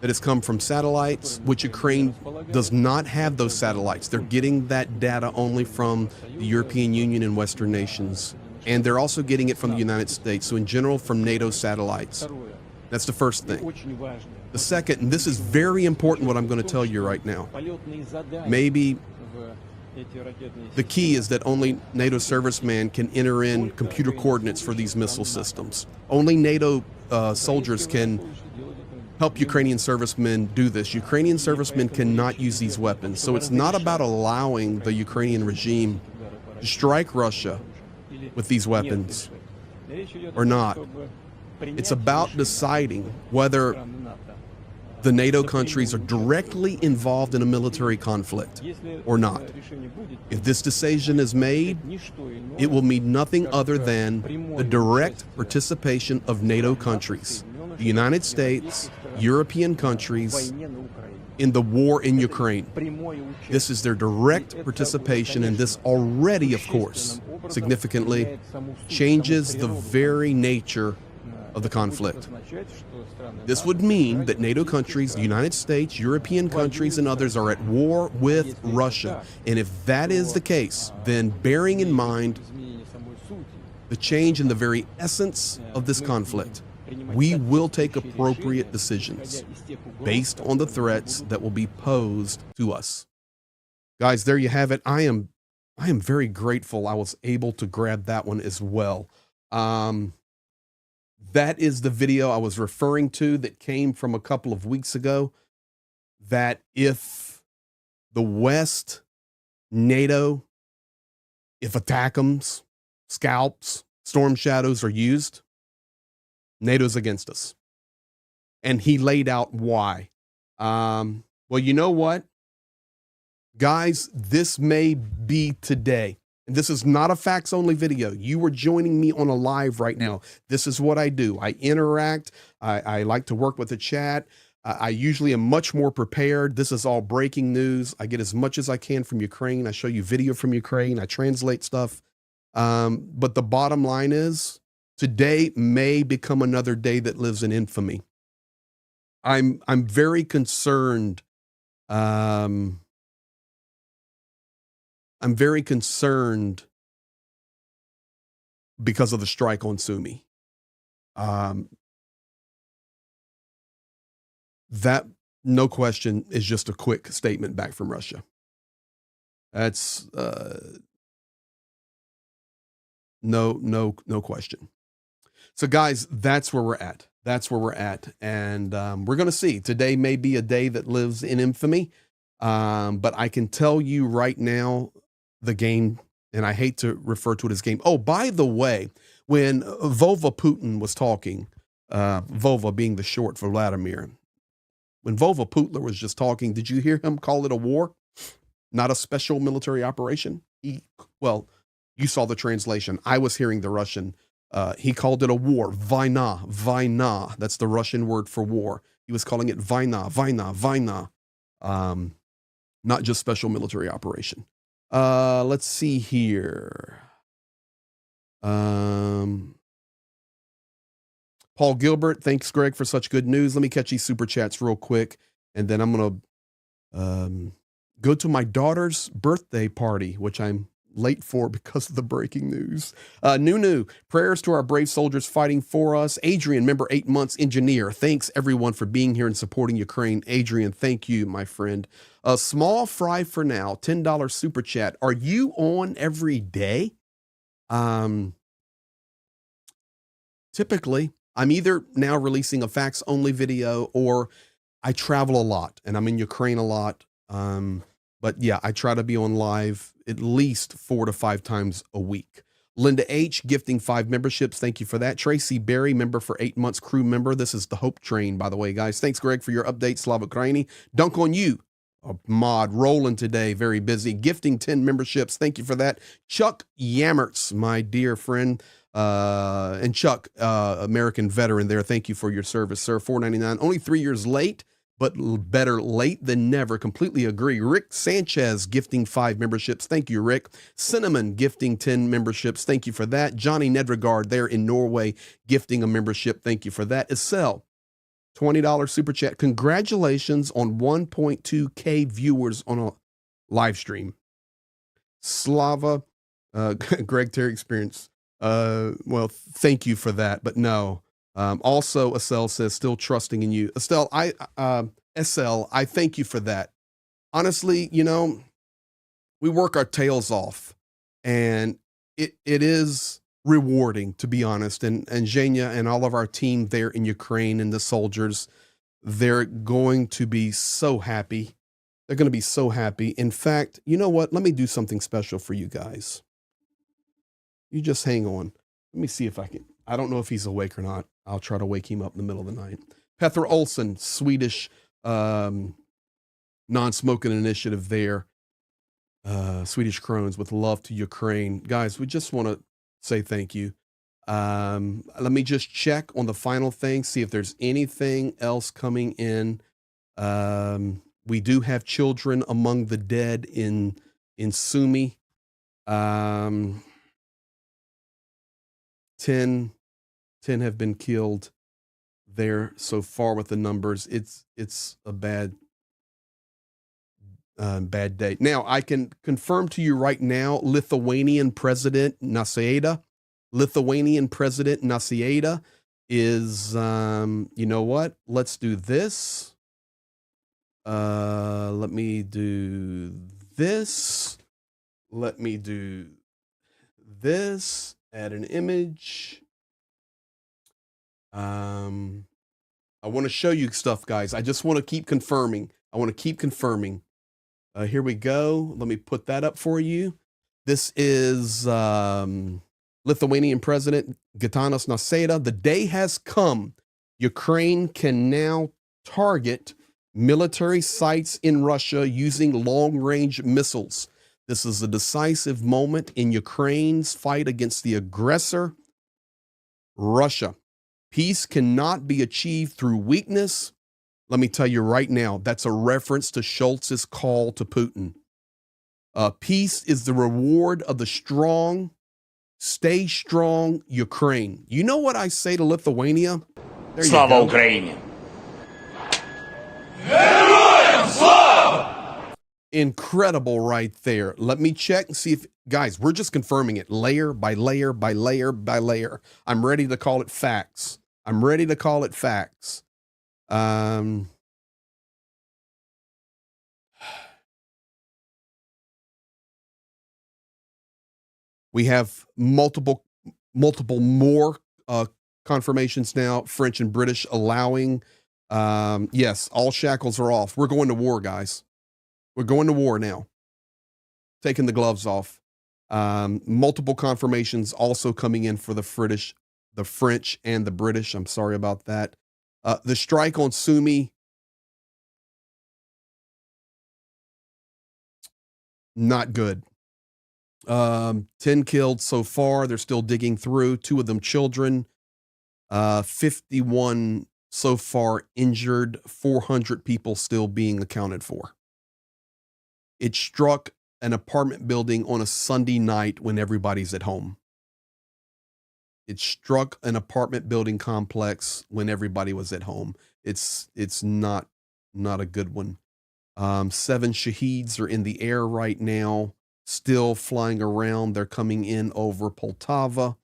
that has come from satellites, which Ukraine does not have those satellites. They're getting that data only from the European Union and Western nations. And they're also getting it from the United States. So in general, from NATO satellites. That's the first thing. The second, and this is very important what I'm going to tell you right now. Maybe the key is that only NATO servicemen can enter in computer coordinates for these missile systems. Only NATO soldiers can help Ukrainian servicemen do this. Ukrainian servicemen cannot use these weapons. So it's not about allowing the Ukrainian regime to strike Russia with these weapons or not. It's about deciding whether the NATO countries are directly involved in a military conflict or not. If this decision is made, it will mean nothing other than the direct participation of NATO countries, the United States, European countries in the war in Ukraine. This is their direct participation, and this already, of course, significantly changes the very nature of the conflict. This would mean that NATO countries, the United States, European countries, and others are at war with Russia. And if that is the case, then bearing in mind the change in the very essence of this conflict, we will take appropriate decisions based on the threats that will be posed to us. Guys, there you have it. I am very grateful I was able to grab that one as well. That is the video I was referring to that came from a couple of weeks ago, that if the West, NATO, if ATACMS, scalps, storm shadows are used, NATO's against us. And he laid out why. Well, you know what? Guys, this may be today. And this is not a facts only video. You are joining me on a live right now. This is what I do. I interact. I like to work with the chat. I usually am much more prepared. This is all breaking news. I get as much as I can from Ukraine. I show you video from Ukraine. I translate stuff. But the bottom line is, today may become another day that lives in infamy. I'm very concerned. I'm very concerned because of the strike on Sumi. That, no question, is just a quick statement back from Russia. That's no question. So guys, that's where we're at. That's where we're at. And we're going to see. Today may be a day that lives in infamy. But I can tell you right now, the game, and I hate to refer to it as game. Oh, by the way, when Vova Putin was talking, Vova being the short for Vladimir, when Vova Putler was just talking, did you hear him call it a war? Not a special military operation? Well, you saw the translation. I was hearing the Russian. He called it a war. Vaina, vaina. That's the Russian word for war. He was calling it vaina, vaina, vaina. Not just special military operation. Let's see here. Paul Gilbert, thanks, Greg, for such good news. Let me catch these super chats real quick, and then I'm going to go to my daughter's birthday party, which I'm late for because of the breaking news. Nunu, prayers to our brave soldiers fighting for us. Adrian, member 8 months, engineer. Thanks, everyone, for being here and supporting Ukraine. Adrian, thank you, my friend. A small fry for now, $10 super chat. Are you on every day? Typically, I'm either now releasing a facts only video, or I travel a lot and I'm in Ukraine a lot. But yeah, I try to be on live at least 4 to 5 times a week. Linda H, gifting 5 memberships. Thank you for that. Tracy Berry, member for 8 months, crew member. This is the Hope Train, by the way, guys. Thanks, Greg, for your update. Slava Ukraini. Dunk on you. A mod rolling today, very busy. Gifting 10 memberships. Thank you for that. Chuck Yammerts, my dear friend. And Chuck, American veteran there. Thank you for your service, sir. $4.99. Only 3 years late, but better late than never. Completely agree. Rick Sanchez gifting 5 memberships. Thank you, Rick. Cinnamon gifting 10 memberships. Thank you for that. Johnny Nedregard there in Norway gifting a membership. Thank you for that. Isel, $20 super chat. Congratulations on 1.2K viewers on a live stream. Slava, Greg Terry Experience. Well, thank you for that, but no. Also, Estelle says, still trusting in you. Estelle, I thank you for that. Honestly, you know, we work our tails off, and it is rewarding, to be honest. And Zhenya and all of our team there in Ukraine and the soldiers, they're going to be so happy. They're going to be so happy. In fact, you know what? Let me do something special for you guys. You just hang on. Let me see if I can. I don't know if he's awake or not. I'll try to wake him up in the middle of the night. Petra Olsen, Swedish non-smoking initiative there. Swedish Crones with love to Ukraine. Guys, we just want to say thank you. Let me just check on the final thing, see if there's anything else coming in. We do have children among the dead in Sumi. 10 have been killed there so far with the numbers. It's a bad day. Now, I can confirm to you right now, Lithuanian President Nausėda is, you know what? Let's do this. Let me do this. Let me do this. Add an image. I want to show you stuff, guys. I just want to keep confirming. Here we go. Let me put that up for you. This is Lithuanian President Gitanas Nausėda. The day has come. Ukraine can now target military sites in Russia using long-range missiles. This is a decisive moment in Ukraine's fight against the aggressor, Russia. Peace cannot be achieved through weakness. Let me tell you right now, that's a reference to Scholz's call to Putin. Peace is the reward of the strong. Stay strong, Ukraine. You know what I say to Lithuania? There you Slava go. Ukraini! Incredible right there. Let me check and see if, guys, we're just confirming it layer by layer by layer by layer. I'm ready to call it facts. We have multiple more confirmations now, French and British allowing, yes, all shackles are off. We're going to war, guys. We're going to war now. Taking the gloves off. Multiple confirmations also coming in for the French and the British. I'm sorry about that. The strike on Sumi, not good. 10 killed so far. They're still digging through. 2 of them children. 51 so far injured. 400 people still being accounted for. It struck an apartment building on a Sunday night when everybody's at home. It struck an apartment building complex when everybody was at home. It's not a good one. 7 shaheeds are in the air right now, still flying around. They're coming in over Poltava.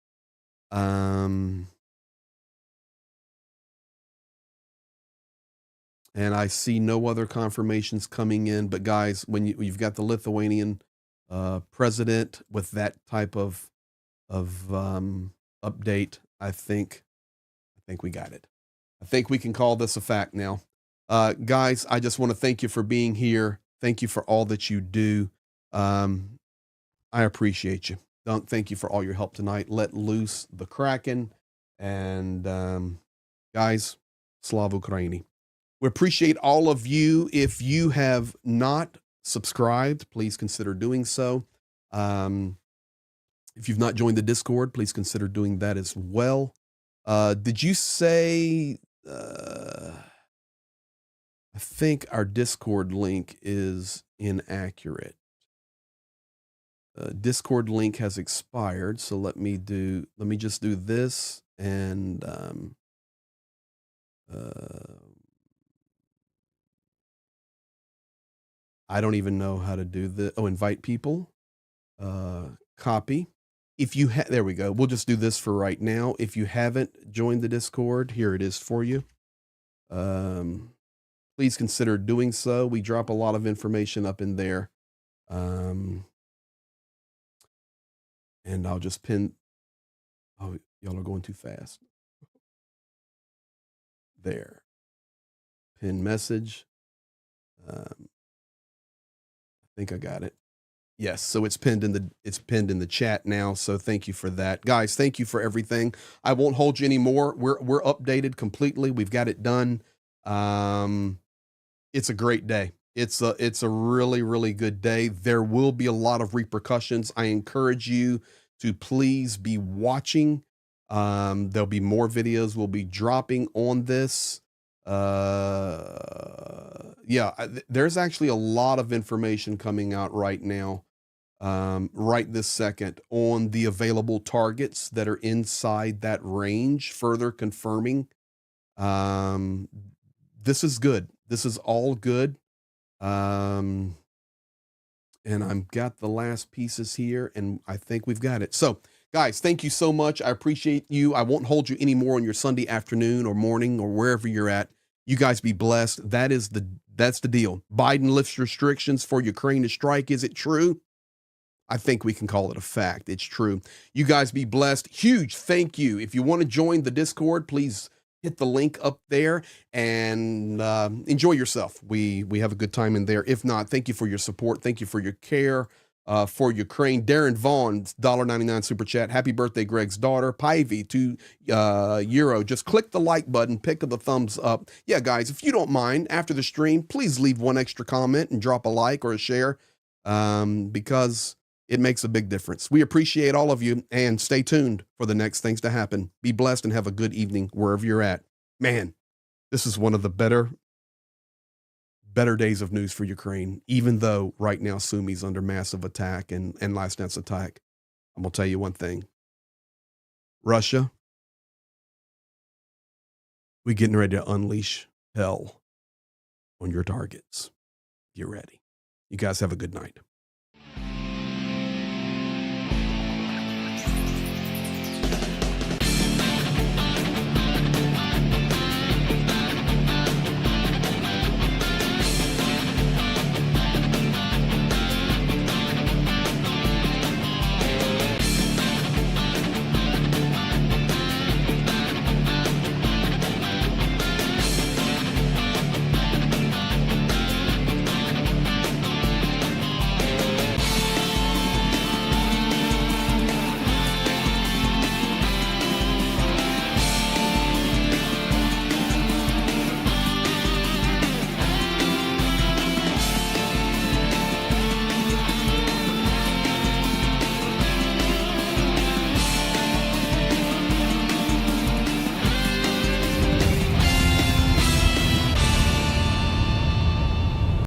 And I see no other confirmations coming in. But guys, when you've got the Lithuanian president with that type of update, I think we got it. I think we can call this a fact now. Guys, I just want to thank you for being here. Thank you for all that you do. I appreciate you. Dunk, thank you for all your help tonight. Let loose the Kraken. And guys, Slava Ukraini. We appreciate all of you. If you have not subscribed, please consider doing so. If you've not joined the Discord, please consider doing that as well. Did you say, I think our Discord link is inaccurate. Discord link has expired. So let me just do this and, I don't even know how to do the, invite people, copy. If you there we go. We'll just do this for right now. If you haven't joined the Discord, here it is for you. Please consider doing so. We drop a lot of information up in there. And I'll just pin, oh, y'all are going too fast. There. Pin message. I think I got it. Yes, so it's pinned in the chat now. So thank you for that, guys. Thank you for everything. I won't hold you anymore. We're updated completely. We've got it done. It's a great day. It's a really, really good day. There will be a lot of repercussions. I encourage you to please be watching. There'll be more videos we'll be dropping on this. There's actually a lot of information coming out right now, right this second, on the available targets that are inside that range, further confirming. This is good. This is all good. And I've got the last pieces here, and I think we've got it. So, guys, thank you so much. I appreciate you. I won't hold you anymore on your Sunday afternoon or morning or wherever you're at. You guys be blessed. That's the deal. Biden lifts restrictions for Ukraine to strike. Is it true? I think we can call it a fact. It's true. You guys be blessed. Huge thank you. If you want to join the Discord, please hit the link up there and enjoy yourself. We have a good time in there. If not, thank you for your support. Thank you for your care for Ukraine. Darren Vaughn's $1.99 super chat. Happy birthday, Greg's daughter. Pivy, €2. Just click the like button, pick the thumbs up. Yeah, guys, if you don't mind, after the stream, please leave one extra comment and drop a like or a share, because it makes a big difference. We appreciate all of you, and stay tuned for the next things to happen. Be blessed and have a good evening wherever you're at. Man, this is one of the better days of news for Ukraine, even though right now Sumi's under massive attack and last night's attack. I'm going to tell you one thing. Russia, we're getting ready to unleash hell on your targets. Get ready. You guys have a good night.